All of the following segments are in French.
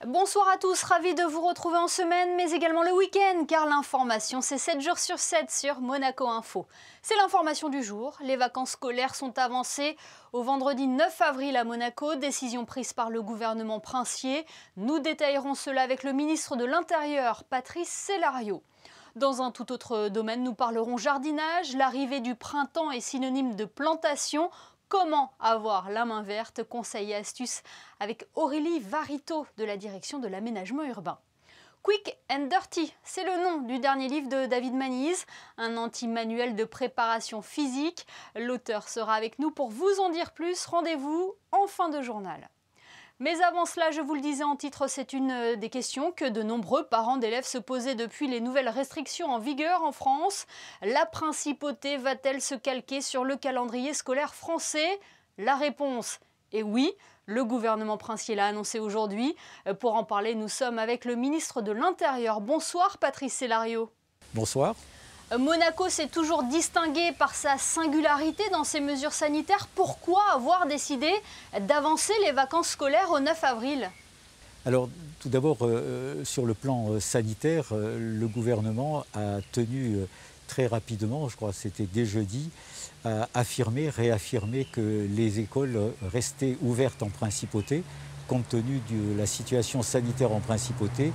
Bonsoir à tous, ravi de vous retrouver en semaine, mais également le week-end, car l'information, c'est 7 jours sur 7 sur Monaco Info. C'est l'information du jour. Les vacances scolaires sont avancées au vendredi 9 avril à Monaco, décision prise par le gouvernement princier. Nous détaillerons cela avec le ministre de l'Intérieur, Patrice Célario. Dans un tout autre domaine, nous parlerons jardinage. L'arrivée du printemps est synonyme de plantation. Comment avoir la main verte? Conseils et astuces avec Aurélie Varito de la direction de l'aménagement urbain. Quick and Dirty, c'est le nom du dernier livre de David Manise, un anti-manuel de préparation physique. L'auteur sera avec nous pour vous en dire plus. Rendez-vous en fin de journal. Mais avant cela, je vous le disais en titre, c'est une des questions que de nombreux parents d'élèves se posaient depuis les nouvelles restrictions en vigueur en France. La principauté va-t-elle se calquer sur le calendrier scolaire français? La réponse est oui. Le gouvernement princier l'a annoncé aujourd'hui. Pour en parler, nous sommes avec le ministre de l'Intérieur. Bonsoir Patrice Célario. Bonsoir. Monaco s'est toujours distingué par sa singularité dans ses mesures sanitaires. Pourquoi avoir décidé d'avancer les vacances scolaires au 9 avril? Alors, tout d'abord, sur le plan sanitaire, le gouvernement a tenu très rapidement, je crois que c'était dès jeudi, à réaffirmer que les écoles restaient ouvertes en principauté, compte tenu de la situation sanitaire en principauté,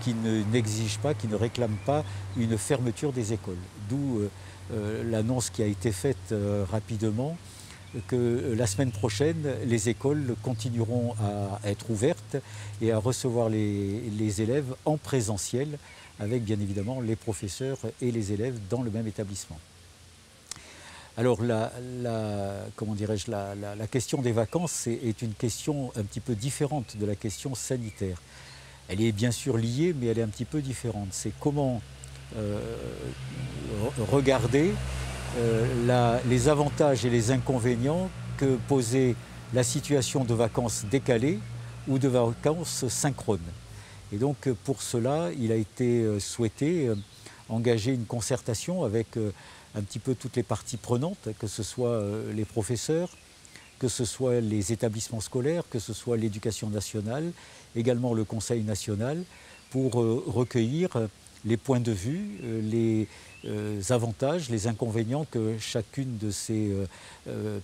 qui n'exige pas, qui ne réclame pas une fermeture des écoles. D'où l'annonce qui a été faite rapidement que la semaine prochaine, les écoles continueront à être ouvertes et à recevoir les élèves en présentiel, avec bien évidemment les professeurs et les élèves dans le même établissement. Alors comment dirais-je, la question des vacances est une question un petit peu différente de la question sanitaire. Elle est bien sûr liée, mais elle est un petit peu différente. C'est comment regarder les avantages et les inconvénients que posait la situation de vacances décalées ou de vacances synchrones. Et donc pour cela, il a été souhaité engager une concertation avec un petit peu toutes les parties prenantes, que ce soit les professeurs, que ce soit les établissements scolaires, que ce soit l'éducation nationale, également le Conseil national, pour recueillir les points de vue, les avantages, les inconvénients que chacune de ces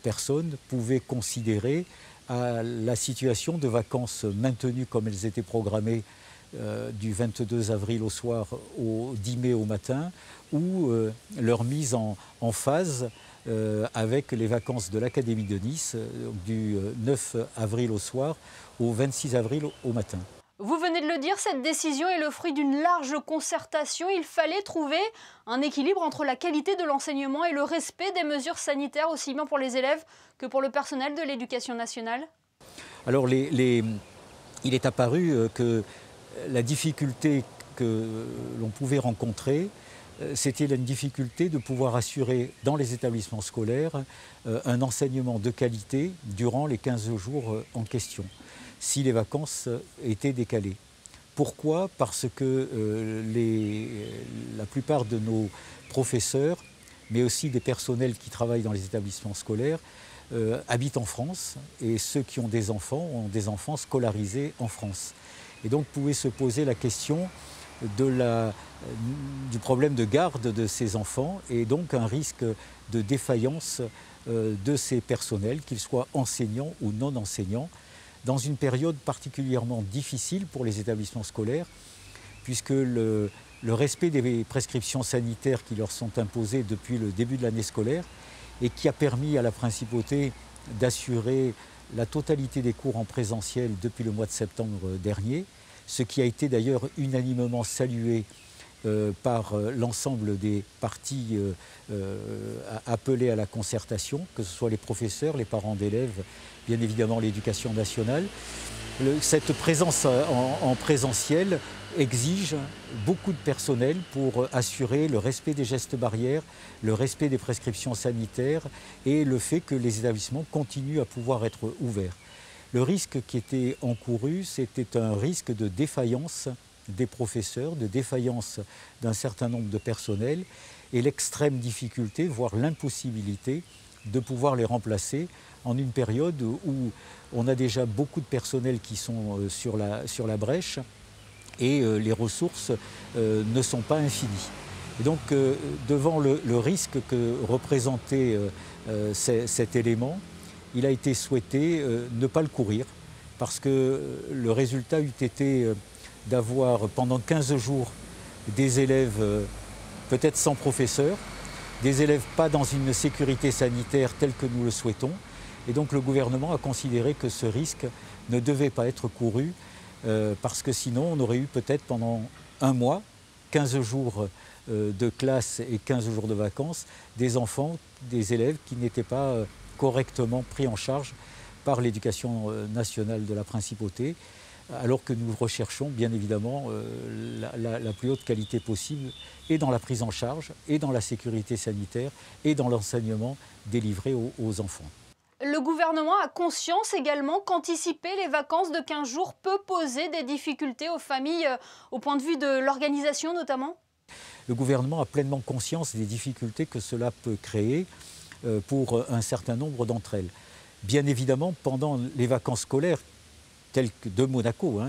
personnes pouvait considérer à la situation de vacances maintenues comme elles étaient programmées du 22 avril au soir au 10 mai au matin, ou leur mise en phase avec les vacances de l'Académie de Nice du 9 avril au soir au 26 avril au matin. Vous venez de le dire, cette décision est le fruit d'une large concertation. Il fallait trouver un équilibre entre la qualité de l'enseignement et le respect des mesures sanitaires, aussi bien pour les élèves que pour le personnel de l'éducation nationale. Alors il est apparu que la difficulté que l'on pouvait rencontrer, c'était une difficulté de pouvoir assurer dans les établissements scolaires un enseignement de qualité durant les 15 jours en question, si les vacances étaient décalées. Pourquoi? Parce que la plupart de nos professeurs, mais aussi des personnels qui travaillent dans les établissements scolaires, habitent en France, et ceux qui ont des enfants scolarisés en France. Et donc pouvait se poser la question du problème de garde de ces enfants, et donc un risque de défaillance de ces personnels, qu'ils soient enseignants ou non enseignants, dans une période particulièrement difficile pour les établissements scolaires, puisque le respect des prescriptions sanitaires qui leur sont imposées depuis le début de l'année scolaire et qui a permis à la principauté d'assurer la totalité des cours en présentiel depuis le mois de septembre dernier, ce qui a été d'ailleurs unanimement salué par l'ensemble des parties appelées à la concertation, que ce soit les professeurs, les parents d'élèves, bien évidemment l'éducation nationale. Cette présence en présentiel exige beaucoup de personnel pour assurer le respect des gestes barrières, le respect des prescriptions sanitaires et le fait que les établissements continuent à pouvoir être ouverts. Le risque qui était encouru, c'était un risque de défaillance des professeurs, de défaillance d'un certain nombre de personnels et l'extrême difficulté, voire l'impossibilité de pouvoir les remplacer en une période où on a déjà beaucoup de personnel qui sont sur la brèche et les ressources ne sont pas infinies. Et donc, devant le risque que représentait cet élément, il a été souhaité ne pas le courir, parce que le résultat eût été d'avoir pendant 15 jours des élèves peut-être sans professeur, des élèves pas dans une sécurité sanitaire telle que nous le souhaitons. Et donc le gouvernement a considéré que ce risque ne devait pas être couru, parce que sinon on aurait eu peut-être pendant un mois, 15 jours de classe et 15 jours de vacances, des enfants, des élèves qui n'étaient pas correctement pris en charge par l'éducation nationale de la Principauté, alors que nous recherchons bien évidemment la plus haute qualité possible, et dans la prise en charge, et dans la sécurité sanitaire, et dans l'enseignement délivré aux enfants. Le gouvernement a conscience également qu'anticiper les vacances de 15 jours peut poser des difficultés aux familles, au point de vue de l'organisation notamment? Le gouvernement a pleinement conscience des difficultés que cela peut créer pour un certain nombre d'entre elles. Bien évidemment, pendant les vacances scolaires, telles que de Monaco,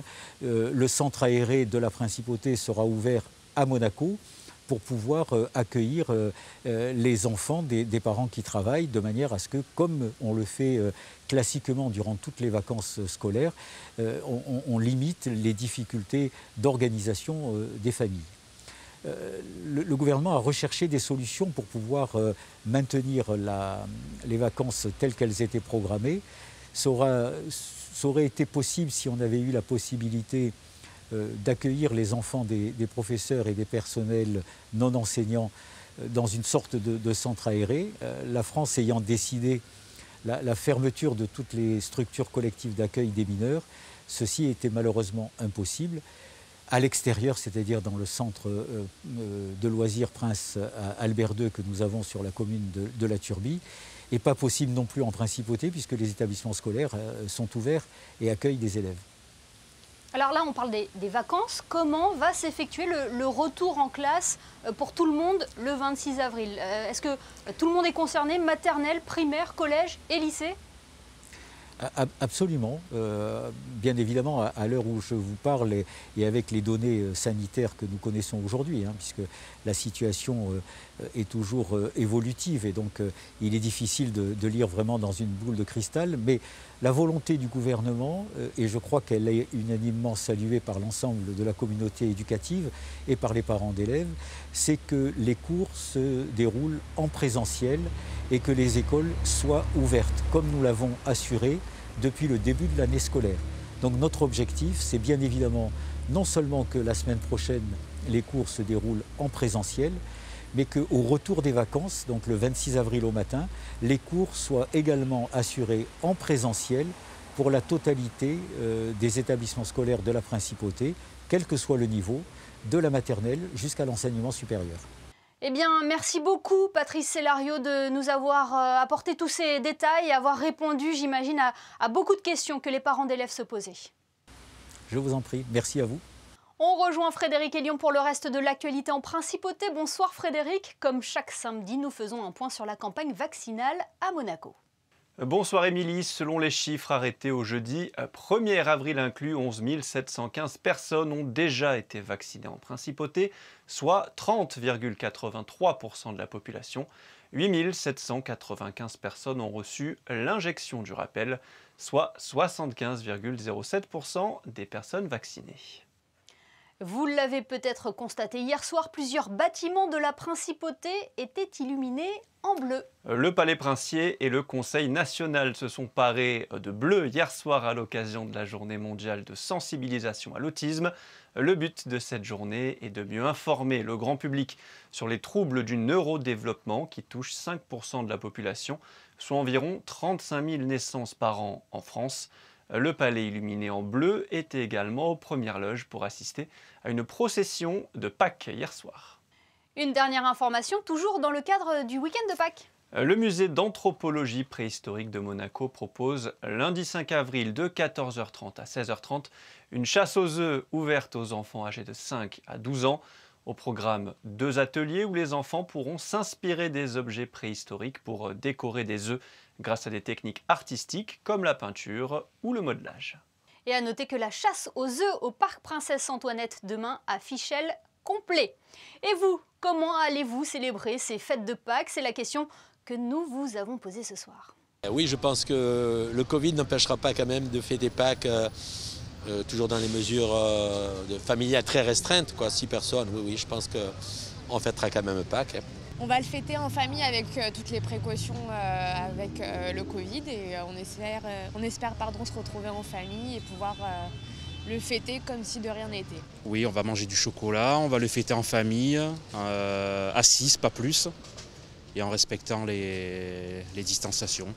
le centre aéré de la Principauté sera ouvert à Monaco pour pouvoir accueillir les enfants des parents qui travaillent, de manière à ce que, comme on le fait classiquement durant toutes les vacances scolaires, on limite les difficultés d'organisation des familles. Le gouvernement a recherché des solutions pour pouvoir maintenir les vacances telles qu'elles étaient programmées. Ça aurait été possible si on avait eu la possibilité d'accueillir les enfants des professeurs et des personnels non enseignants dans une sorte de centre aéré. La France ayant décidé la fermeture de toutes les structures collectives d'accueil des mineurs, ceci était malheureusement impossible. À l'extérieur, c'est-à-dire dans le centre de loisirs Prince Albert II que nous avons sur la commune de La Turbie, et pas possible non plus en Principauté, puisque les établissements scolaires sont ouverts et accueillent des élèves. Alors là, on parle des vacances. Comment va s'effectuer le retour en classe pour tout le monde le 26 avril? Est-ce que tout le monde est concerné, maternelle, primaire, collège et lycée? Absolument. Bien évidemment, à l'heure où je vous parle et avec les données sanitaires que nous connaissons aujourd'hui, puisque la situation est toujours évolutive et donc il est difficile de lire vraiment dans une boule de cristal, mais la volonté du gouvernement, et je crois qu'elle est unanimement saluée par l'ensemble de la communauté éducative et par les parents d'élèves, c'est que les cours se déroulent en présentiel et que les écoles soient ouvertes, comme nous l'avons assuré depuis le début de l'année scolaire. Donc notre objectif, c'est bien évidemment non seulement que la semaine prochaine, les cours se déroulent en présentiel, mais qu'au retour des vacances, donc le 26 avril au matin, les cours soient également assurés en présentiel pour la totalité des établissements scolaires de la Principauté, quel que soit le niveau, de la maternelle jusqu'à l'enseignement supérieur. Eh bien, merci beaucoup Patrice Célario de nous avoir apporté tous ces détails et avoir répondu, j'imagine, à beaucoup de questions que les parents d'élèves se posaient. Je vous en prie, merci à vous. On rejoint Frédéric Elion pour le reste de l'actualité en Principauté. Bonsoir Frédéric. Comme chaque samedi, nous faisons un point sur la campagne vaccinale à Monaco. Bonsoir Émilie, selon les chiffres arrêtés au jeudi 1er avril inclus, 11 715 personnes ont déjà été vaccinées en Principauté, soit 30,83% de la population. 8 795 personnes ont reçu l'injection du rappel, soit 75,07% des personnes vaccinées. Vous l'avez peut-être constaté hier soir, plusieurs bâtiments de la Principauté étaient illuminés en bleu. Le Palais Princier et le Conseil national se sont parés de bleu hier soir à l'occasion de la journée mondiale de sensibilisation à l'autisme. Le but de cette journée est de mieux informer le grand public sur les troubles du neurodéveloppement qui touchent 5% de la population, soit environ 35 000 naissances par an en France. Le palais illuminé en bleu était également aux premières loges pour assister à une procession de Pâques hier soir. Une dernière information, toujours dans le cadre du week-end de Pâques. Le musée d'anthropologie préhistorique de Monaco propose lundi 5 avril de 14h30 à 16h30 une chasse aux œufs ouverte aux enfants âgés de 5 à 12 ans. Au programme, 2 ateliers où les enfants pourront s'inspirer des objets préhistoriques pour décorer des œufs grâce à des techniques artistiques comme la peinture ou le modelage. Et à noter que la chasse aux œufs au parc Princesse Antoinette demain affiche elle complet. Et vous, comment allez-vous célébrer ces fêtes de Pâques? C'est la question que nous vous avons posée ce soir. Oui, je pense que le Covid n'empêchera pas quand même de fêter Pâques toujours dans les mesures familiales très restreintes, quoi. 6 personnes, oui, je pense qu'on fêtera quand même Pâques. On va le fêter en famille avec toutes les précautions avec le Covid et on espère se retrouver en famille et pouvoir le fêter comme si de rien n'était. Oui, on va manger du chocolat, on va le fêter en famille, à 6, pas plus, et en respectant les distanciations.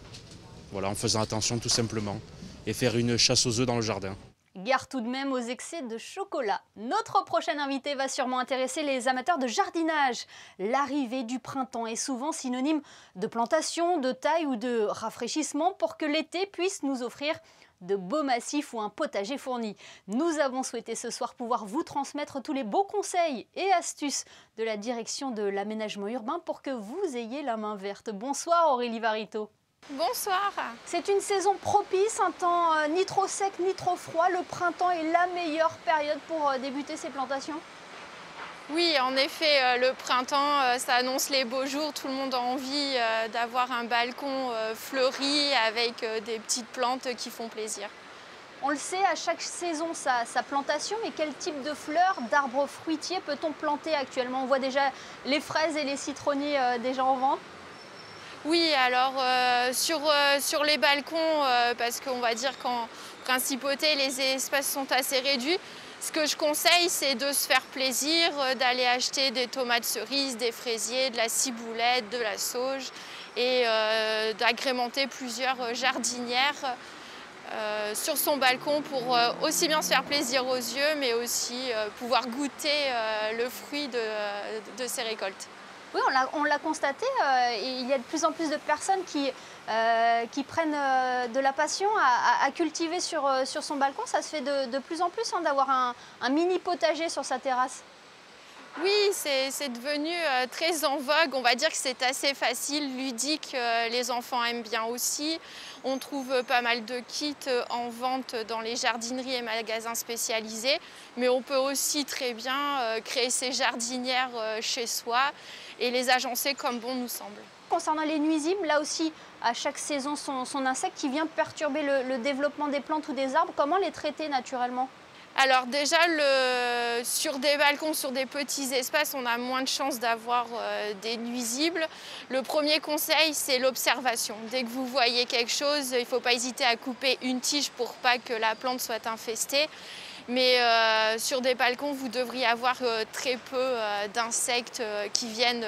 Voilà, en faisant attention tout simplement, et faire une chasse aux œufs dans le jardin. Gare tout de même aux excès de chocolat. Notre prochain invité va sûrement intéresser les amateurs de jardinage. L'arrivée du printemps est souvent synonyme de plantation, de taille ou de rafraîchissement pour que l'été puisse nous offrir de beaux massifs ou un potager fourni. Nous avons souhaité ce soir pouvoir vous transmettre tous les beaux conseils et astuces de la direction de l'aménagement urbain pour que vous ayez la main verte. Bonsoir Aurélie Varito. Bonsoir. C'est une saison propice, un temps ni trop sec ni trop froid. Le printemps est la meilleure période pour débuter ces plantations? Oui, en effet, le printemps, ça annonce les beaux jours. Tout le monde a envie d'avoir un balcon fleuri avec des petites plantes qui font plaisir. On le sait, à chaque saison sa plantation, mais quel type de fleurs, d'arbres fruitiers peut-on planter actuellement? On voit déjà les fraises et les citronniers déjà en vente. Oui, alors sur les balcons, parce qu'on va dire qu'en principauté, les espaces sont assez réduits. Ce que je conseille, c'est de se faire plaisir, d'aller acheter des tomates cerises, des fraisiers, de la ciboulette, de la sauge et d'agrémenter plusieurs jardinières sur son balcon pour aussi bien se faire plaisir aux yeux, mais aussi pouvoir goûter le fruit de ses récoltes. Oui, on l'a constaté, il y a de plus en plus de personnes qui prennent de la passion à cultiver sur son balcon. Ça se fait de plus en plus d'avoir un mini potager sur sa terrasse. Oui, c'est devenu très en vogue. On va dire que c'est assez facile, ludique. Les enfants aiment bien aussi. On trouve pas mal de kits en vente dans les jardineries et magasins spécialisés. Mais on peut aussi très bien créer ses jardinières chez soi et les agencer comme bon nous semble. Concernant les nuisibles, là aussi, à chaque saison, son insecte qui vient perturber le développement des plantes ou des arbres. Comment les traiter naturellement? Alors déjà, sur des balcons, sur des petits espaces, on a moins de chances d'avoir des nuisibles. Le premier conseil, c'est l'observation. Dès que vous voyez quelque chose, il ne faut pas hésiter à couper une tige pour pas que la plante soit infestée. Mais sur des balcons, vous devriez avoir très peu d'insectes qui viennent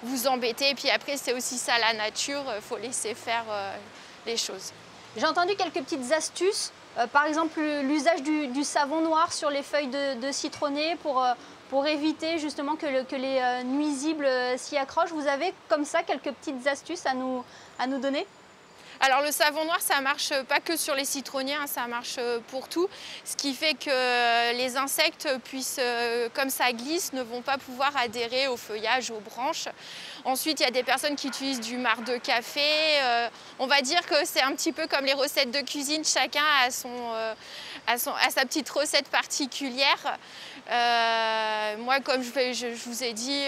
vous embêter. Et puis après, c'est aussi ça la nature, il faut laisser faire les choses. J'ai entendu quelques petites astuces. Par exemple, l'usage du savon noir sur les feuilles de citronnier pour éviter justement que les nuisibles s'y accrochent. Vous avez comme ça quelques petites astuces à nous donner? Alors le savon noir, ça marche pas que sur les citronniers, hein, ça marche pour tout. Ce qui fait que les insectes puissent, comme ça glisse, ne vont pas pouvoir adhérer au feuillage, aux branches. Ensuite, il y a des personnes qui utilisent du marc de café. On va dire que c'est un petit peu comme les recettes de cuisine, chacun a sa petite recette particulière. Moi, comme je vous ai dit,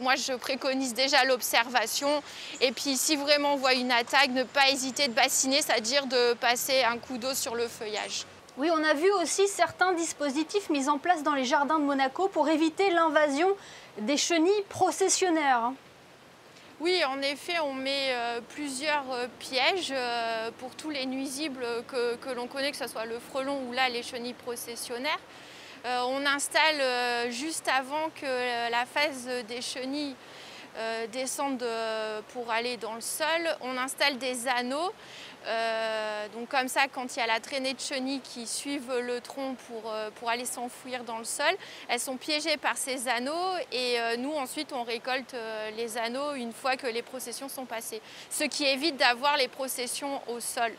moi je préconise déjà l'observation. Et puis si vraiment on voit une attaque, ne pas hésiter de bassiner, c'est-à-dire de passer un coup d'eau sur le feuillage. Oui, on a vu aussi certains dispositifs mis en place dans les jardins de Monaco pour éviter l'invasion des chenilles processionnaires. Oui, en effet, on met plusieurs pièges pour tous les nuisibles que l'on connaît, que ce soit le frelon ou là les chenilles processionnaires. On installe juste avant que la phase des chenilles descende pour aller dans le sol, on installe des anneaux. Donc comme ça, quand il y a la traînée de chenilles qui suivent le tronc pour aller s'enfouir dans le sol, elles sont piégées par ces anneaux et nous ensuite on récolte les anneaux une fois que les processions sont passées. Ce qui évite d'avoir les processions au sol.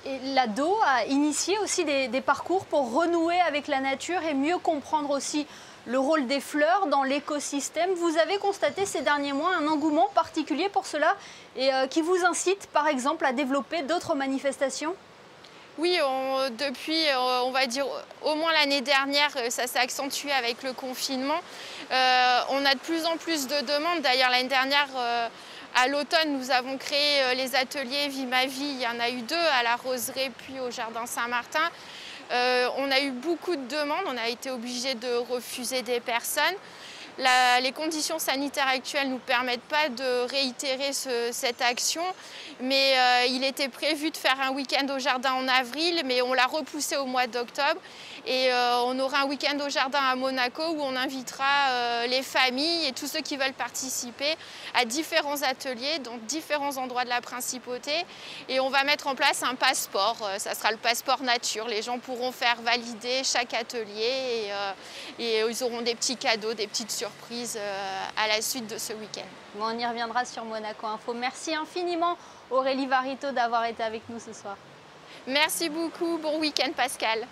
Et l'ADO a initié aussi des parcours pour renouer avec la nature et mieux comprendre aussi le rôle des fleurs dans l'écosystème. Vous avez constaté ces derniers mois un engouement particulier pour cela et qui vous incite par exemple à développer d'autres manifestations? Oui, depuis, on va dire, au moins l'année dernière, ça s'est accentué avec le confinement. On a de plus en plus de demandes. D'ailleurs, l'année dernière, à l'automne, nous avons créé les ateliers Vie ma vie. Il y en a eu 2 à la Roseraie puis au Jardin Saint-Martin. On a eu beaucoup de demandes. On a été obligé de refuser des personnes. Les conditions sanitaires actuelles ne nous permettent pas de réitérer cette action, mais il était prévu de faire un week-end au jardin en avril, mais on l'a repoussé au mois d'octobre. Et on aura un week-end au jardin à Monaco où on invitera les familles et tous ceux qui veulent participer à différents ateliers dans différents endroits de la Principauté. Et on va mettre en place un passeport, ça sera le passeport nature. Les gens pourront faire valider chaque atelier et ils auront des petits cadeaux, des petites surprises à la suite de ce week-end. Bon, on y reviendra sur Monaco Info. Merci infiniment Aurélie Varito d'avoir été avec nous ce soir. Merci beaucoup, bon week-end Pascal.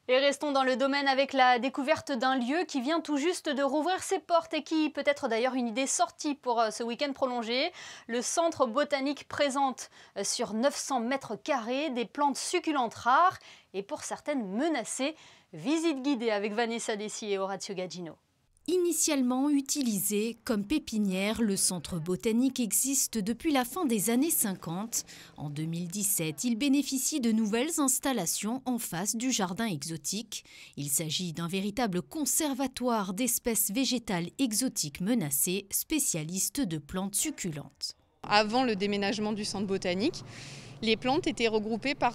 Et restons dans le domaine avec la découverte d'un lieu qui vient tout juste de rouvrir ses portes et qui peut être d'ailleurs une idée sortie pour ce week-end prolongé. Le centre botanique présente sur 900 mètres carrés des plantes succulentes rares et pour certaines menacées. Visite guidée avec Vanessa Dessy et Orazio Gaggino. Initialement utilisé comme pépinière, le centre botanique existe depuis la fin des années 50. En 2017, il bénéficie de nouvelles installations en face du jardin exotique. Il s'agit d'un véritable conservatoire d'espèces végétales exotiques menacées, spécialiste de plantes succulentes. Avant le déménagement du centre botanique, les plantes étaient regroupées par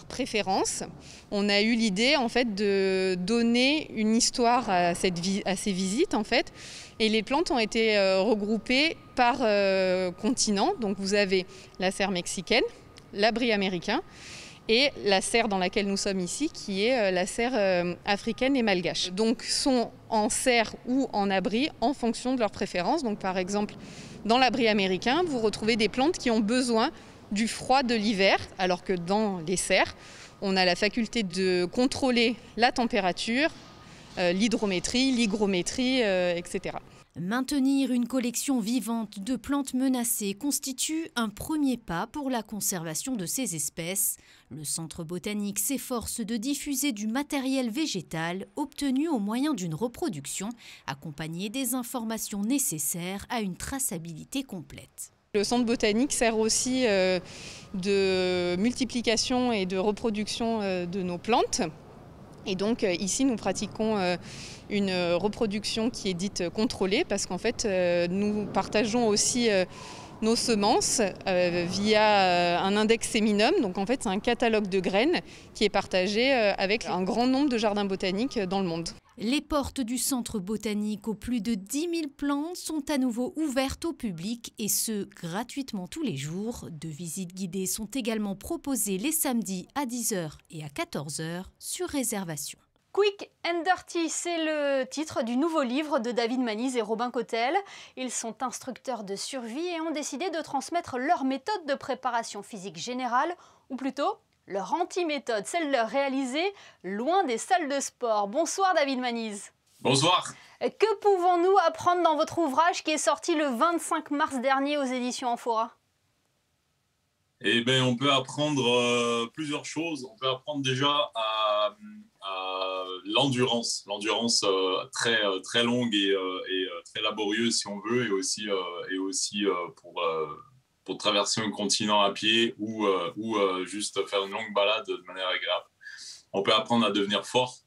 préférence. On a eu l'idée en fait de donner une histoire à ces visites en fait. Et les plantes ont été regroupées par continent. Donc vous avez la serre mexicaine, l'abri américain et la serre dans laquelle nous sommes ici qui est la serre africaine et malgache. Donc sont en serre ou en abri en fonction de leur préférence. Donc par exemple dans l'abri américain, vous retrouvez des plantes qui ont besoin du froid de l'hiver, alors que dans les serres, on a la faculté de contrôler la température, l'hydrométrie, l'hygrométrie, etc. Maintenir une collection vivante de plantes menacées constitue un premier pas pour la conservation de ces espèces. Le centre botanique s'efforce de diffuser du matériel végétal obtenu au moyen d'une reproduction, accompagné des informations nécessaires à une traçabilité complète. Le centre botanique sert aussi de multiplication et de reproduction de nos plantes. Et donc ici, nous pratiquons une reproduction qui est dite contrôlée parce qu'en fait, nous partageons aussi nos semences via un index séminum. Donc en fait, c'est un catalogue de graines qui est partagé avec un grand nombre de jardins botaniques dans le monde. Les portes du centre botanique aux plus de 10 000 plantes sont à nouveau ouvertes au public et ce, gratuitement tous les jours. 2 visites guidées sont également proposées les samedis à 10 h et à 14 h sur réservation. Quick and Dirty, c'est le titre du nouveau livre de David Manise et Robin Cotel. Ils sont instructeurs de survie et ont décidé de transmettre leur méthode de préparation physique générale, ou plutôt leur anti-méthode, celle réalisée loin des salles de sport. Bonsoir David Manise. Bonsoir. Que pouvons-nous apprendre dans votre ouvrage qui est sorti le 25 mars dernier aux éditions Amphora? Eh bien, on peut apprendre plusieurs choses. On peut apprendre déjà à l'endurance. L'endurance très longue et très laborieuse si on veut, et aussi pour traverser un continent à pied ou juste faire une longue balade de manière agréable. On peut apprendre à devenir fort,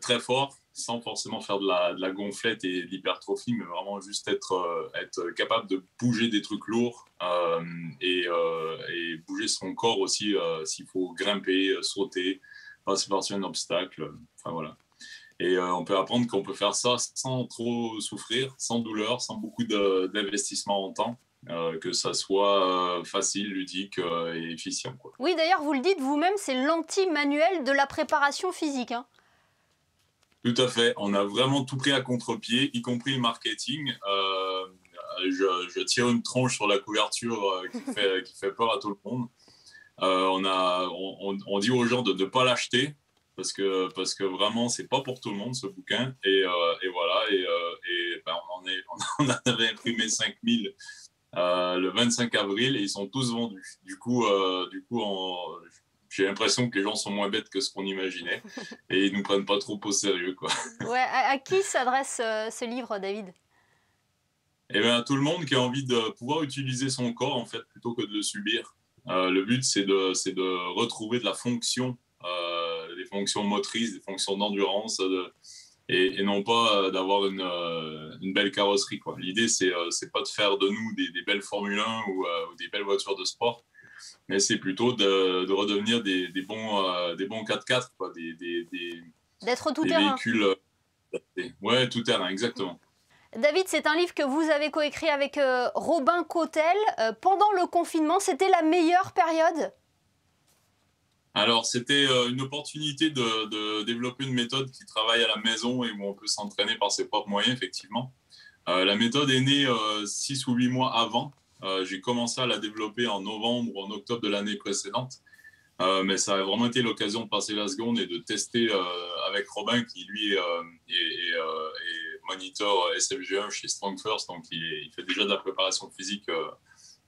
très fort, sans forcément faire de la gonflette et de l'hypertrophie, mais vraiment juste être capable de bouger des trucs lourds et bouger son corps aussi s'il faut grimper, sauter, passer par-dessus un obstacle. Enfin, voilà. Et on peut apprendre qu'on peut faire ça sans trop souffrir, sans douleur, sans beaucoup d'investissement en temps. Que ça soit facile, ludique et efficient, quoi. Oui, d'ailleurs, vous le dites vous-même, c'est l'anti-manuel de la préparation physique, hein. Tout à fait. On a vraiment tout pris à contre-pied, y compris le marketing. Je tire une tronche sur la couverture qui fait peur à tout le monde. On dit aux gens de ne pas l'acheter parce que vraiment, c'est pas pour tout le monde ce bouquin. Et voilà, on en avait imprimé 5000 le 25 avril et ils sont tous vendus. Du coup, j'ai l'impression que les gens sont moins bêtes que ce qu'on imaginait et ils nous prennent pas trop au sérieux, quoi. Ouais, à qui s'adresse ce livre, David? Eh bien, à tout le monde qui a envie de pouvoir utiliser son corps, en fait, plutôt que de le subir. Le but, c'est de retrouver de la fonction, des fonctions motrices, des fonctions d'endurance, et non pas d'avoir une belle carrosserie, quoi. L'idée, c'est pas de faire de nous des belles Formule 1 ou des belles voitures de sport, mais c'est plutôt de redevenir des bons 4x4, quoi, D'être tout des terrain. véhicules. Ouais, tout terrain, exactement. David, c'est un livre que vous avez coécrit avec Robin Cotel. Pendant le confinement, c'était la meilleure période? Alors, c'était une opportunité de développer une méthode qui travaille à la maison et où on peut s'entraîner par ses propres moyens, effectivement. La méthode est née 6 ou 8 mois avant. J'ai commencé à la développer en novembre ou en octobre de l'année précédente. Mais ça a vraiment été l'occasion de passer la seconde et de tester avec Robin, qui lui est moniteur SFG1 chez Strong First, donc il fait déjà de la préparation physique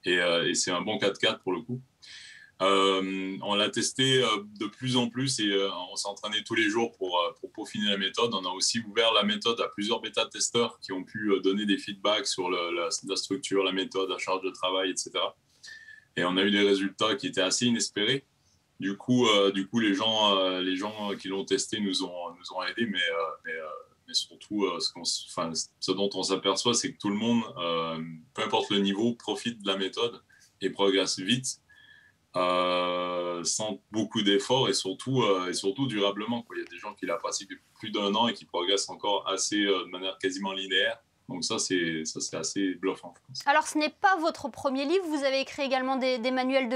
et c'est un bon 4x4 pour le coup. On l'a testé de plus en plus et on s'est entraîné tous les jours pour peaufiner la méthode. On a aussi ouvert la méthode à plusieurs bêta-testeurs qui ont pu donner des feedbacks sur la structure, la méthode, la charge de travail, etc. Et on a eu des résultats qui étaient assez inespérés. Du coup, les gens qui l'ont testé nous ont aidés, mais surtout, ce dont on s'aperçoit, c'est que tout le monde, peu importe le niveau, profite de la méthode et progresse vite, sans beaucoup d'efforts et surtout durablement, quoi. Il y a des gens qui la pratiquent depuis plus d'1 an et qui progressent encore de manière quasiment linéaire. Donc ça, c'est assez bluffant, je pense. Alors, ce n'est pas votre premier livre. Vous avez écrit également des manuels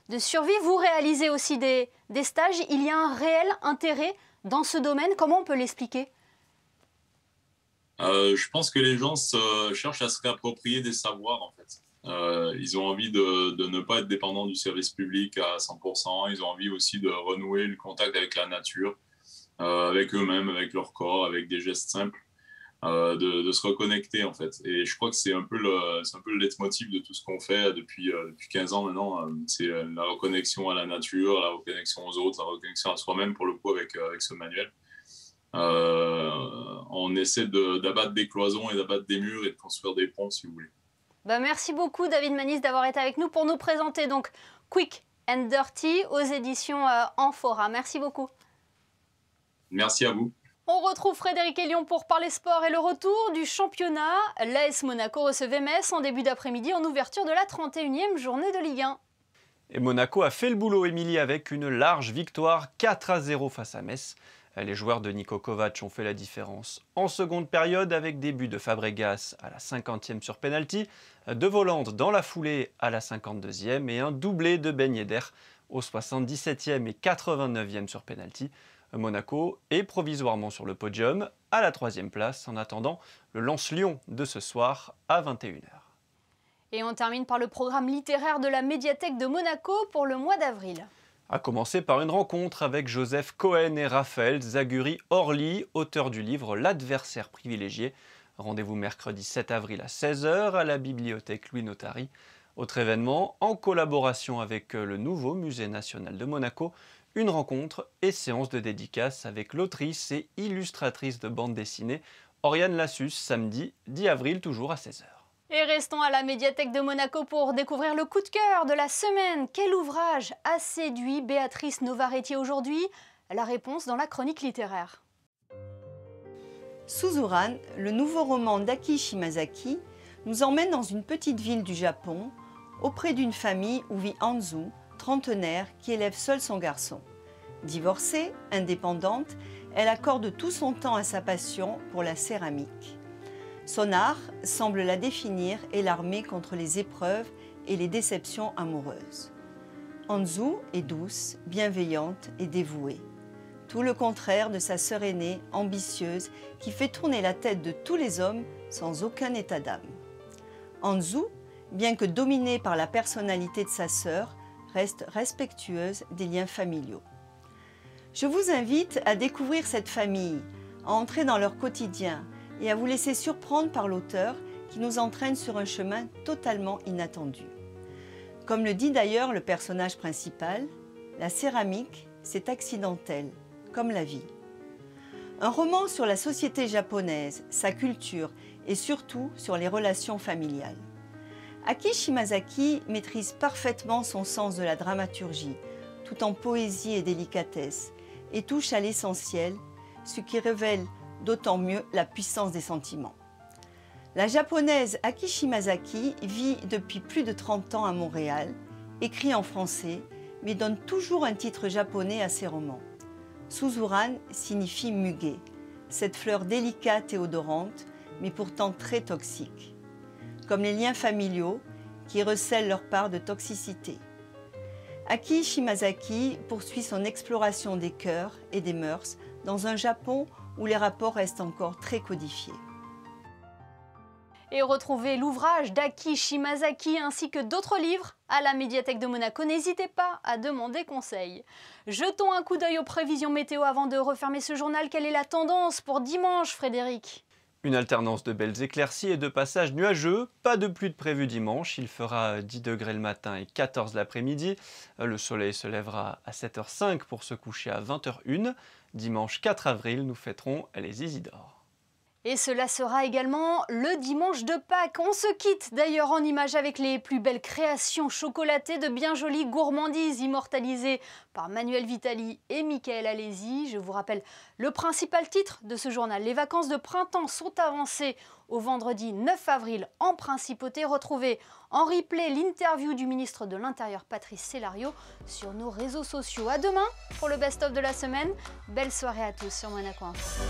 de survie. Vous réalisez aussi des stages. Il y a un réel intérêt dans ce domaine. Comment on peut l'expliquer? Je pense que les gens cherchent à se réapproprier des savoirs, en fait. Ils ont envie de ne pas être dépendants du service public à 100%. Ils ont envie aussi de renouer le contact avec la nature, avec eux-mêmes, avec leur corps, avec des gestes simples. De se reconnecter, en fait. Et je crois que c'est un peu le leitmotiv de tout ce qu'on fait depuis 15 ans maintenant. C'est la reconnexion à la nature, la reconnexion aux autres, la reconnexion à soi-même, pour le coup, avec ce manuel. On essaie d'abattre des cloisons et d'abattre des murs et de construire des ponts, si vous voulez. Merci beaucoup, David Manis, d'avoir été avec nous pour nous présenter donc Quick and Dirty aux éditions Amphora. Merci beaucoup. Merci à vous. On retrouve Frédéric Elion pour parler sport et le retour du championnat. L'AS Monaco recevait Metz en début d'après-midi en ouverture de la 31e journée de Ligue 1. Et Monaco a fait le boulot, Émilie, avec une large victoire 4-0 face à Metz. Les joueurs de Niko Kovac ont fait la différence en seconde période avec des buts de Fabregas à la 50e sur penalty, de Voland dans la foulée à la 52e et un doublé de Ben Yedder au 77e et 89e sur penalty. Monaco est provisoirement sur le podium à la 3e place en attendant le Lens-Lyon de ce soir à 21h. Et on termine par le programme littéraire de la médiathèque de Monaco pour le mois d'avril. A commencer par une rencontre avec Joseph Cohen et Raphaël Zaguri-Orly, auteurs du livre L'adversaire privilégié. Rendez-vous mercredi 7 avril à 16h à la bibliothèque Louis Notari. Autre événement, en collaboration avec le nouveau Musée national de Monaco, une rencontre et séance de dédicace avec l'autrice et illustratrice de bande dessinée Oriane Lassus, samedi 10 avril, toujours à 16h. Et restons à la médiathèque de Monaco pour découvrir le coup de cœur de la semaine. Quel ouvrage a séduit Béatrice Novaretti aujourd'hui? La réponse dans la chronique littéraire. Suzuran, le nouveau roman d'Aki Shimazaki, nous emmène dans une petite ville du Japon, auprès d'une famille où vit Anzu, trentenaire, qui élève seule son garçon. Divorcée, indépendante, elle accorde tout son temps à sa passion pour la céramique. Son art semble la définir et l'armer contre les épreuves et les déceptions amoureuses. Anzu est douce, bienveillante et dévouée. Tout le contraire de sa sœur aînée, ambitieuse, qui fait tourner la tête de tous les hommes sans aucun état d'âme. Anzu, bien que dominée par la personnalité de sa sœur, reste respectueuse des liens familiaux. Je vous invite à découvrir cette famille, à entrer dans leur quotidien et à vous laisser surprendre par l'auteur qui nous entraîne sur un chemin totalement inattendu. Comme le dit d'ailleurs le personnage principal, la céramique, c'est accidentel, comme la vie. Un roman sur la société japonaise, sa culture et surtout sur les relations familiales. Aki Shimazaki maîtrise parfaitement son sens de la dramaturgie, tout en poésie et délicatesse, et touche à l'essentiel, ce qui révèle d'autant mieux la puissance des sentiments. La japonaise Aki Shimazaki vit depuis plus de 30 ans à Montréal, écrit en français, mais donne toujours un titre japonais à ses romans. Suzuran signifie muguet, cette fleur délicate et odorante, mais pourtant très toxique. Comme les liens familiaux qui recèlent leur part de toxicité. Aki Shimazaki poursuit son exploration des cœurs et des mœurs dans un Japon où les rapports restent encore très codifiés. Et retrouvez l'ouvrage d'Aki Shimazaki ainsi que d'autres livres à la médiathèque de Monaco. N'hésitez pas à demander conseil. Jetons un coup d'œil aux prévisions météo avant de refermer ce journal. Quelle est la tendance pour dimanche, Frédéric ? Une alternance de belles éclaircies et de passages nuageux. Pas de pluie de prévu dimanche. Il fera 10 degrés le matin et 14 l'après-midi. Le soleil se lèvera à 7h05 pour se coucher à 20h01. Dimanche 4 avril, nous fêterons les Isidores. Et cela sera également le dimanche de Pâques. On se quitte d'ailleurs en images avec les plus belles créations chocolatées de bien jolies gourmandises immortalisées par Manuel Vitali et Michael Alési. Je vous rappelle le principal titre de ce journal. Les vacances de printemps sont avancées au vendredi 9 avril en principauté. Retrouvez en replay l'interview du ministre de l'Intérieur Patrice Célario sur nos réseaux sociaux. À demain pour le best-of de la semaine. Belle soirée à tous sur Monaco Info.